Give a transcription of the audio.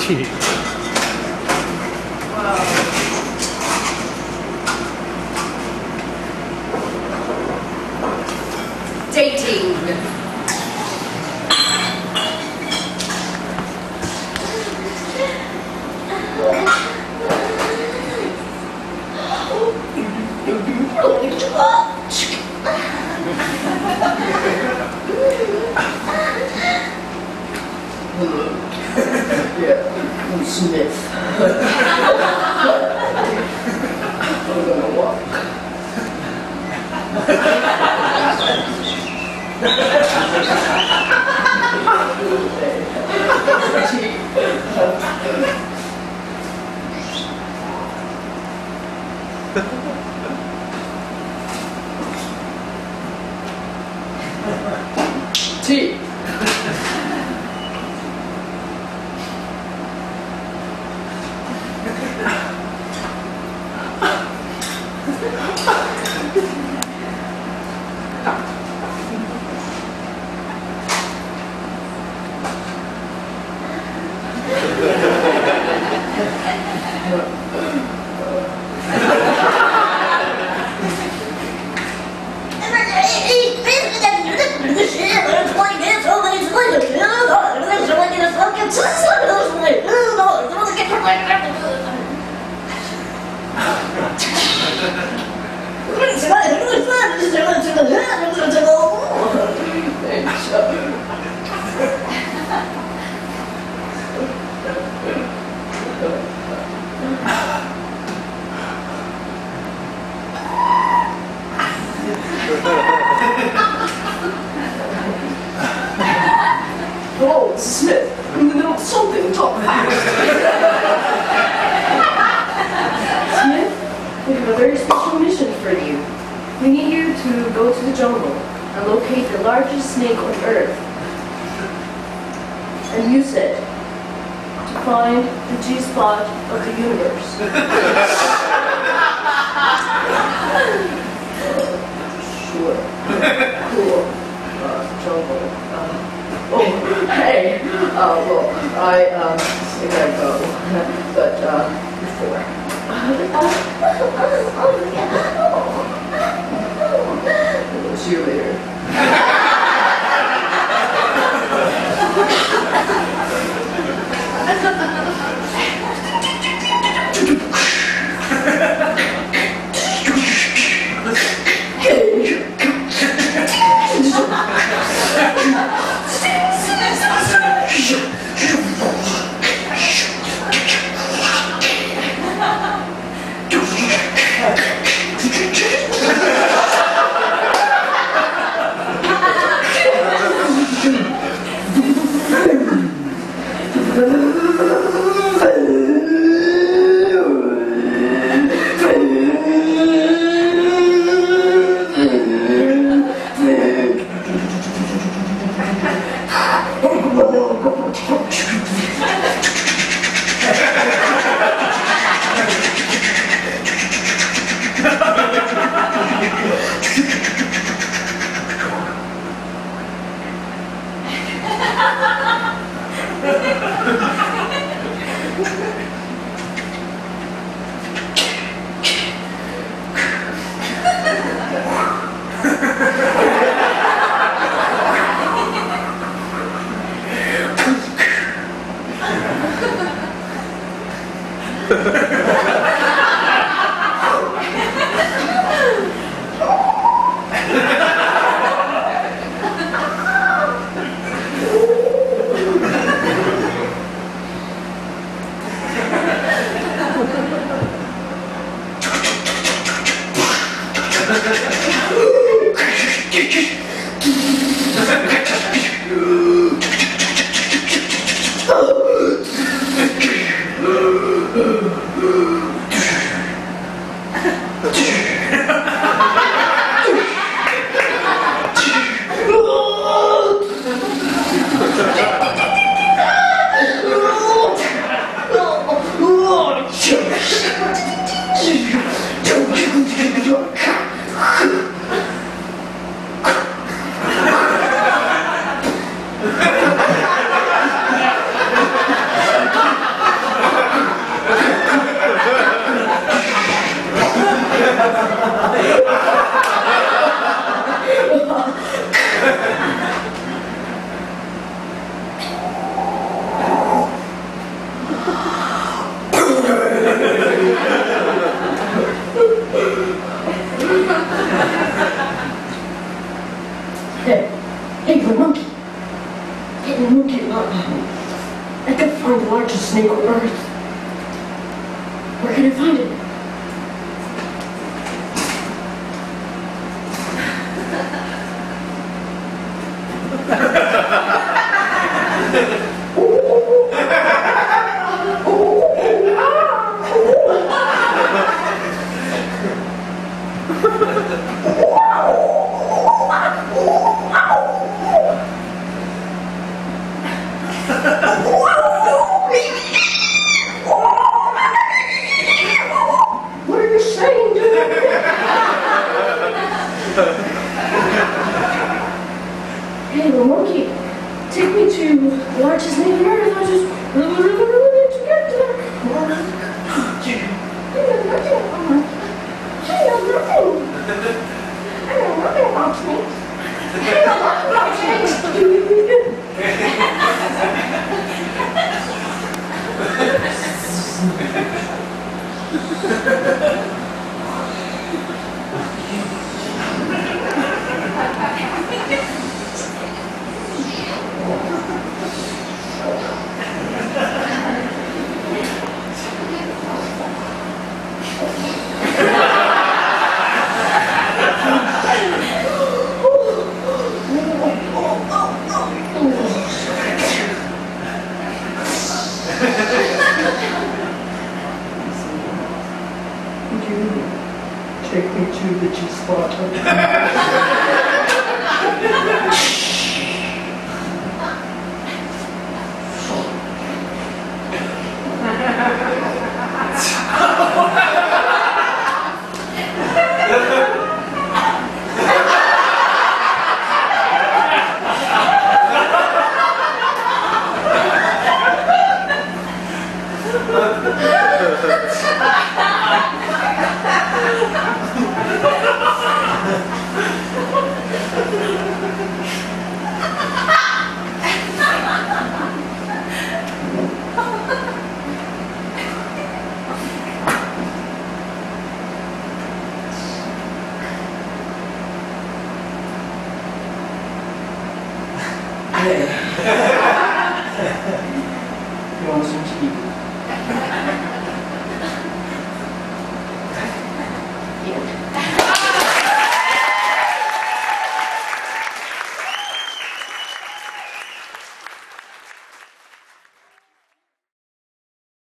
Dating. Yeah, I'm Smith. I'm gonna walk. Tea. Hello, Smith. I'm in the middle of something. Talk fast. Smith, we have a very special mission for you. We need you to go to the jungle and locate the largest snake on Earth. And you said to find the G-spot of the universe. Sure. Cool. Jungle. Oh, hey. Well, I gotta go. But before. We'll see you later. Hey, the monkey. Hey, the monkey. I could find the largest snake on Earth. Where can I find it? What are you saying, dude? Hey, the monkey, take me to the largest snake on Earth. I just really need to get there. I know nothing about snakes. I know nothing about snakes. Take me to the G-spot. You want some tea? Yeah.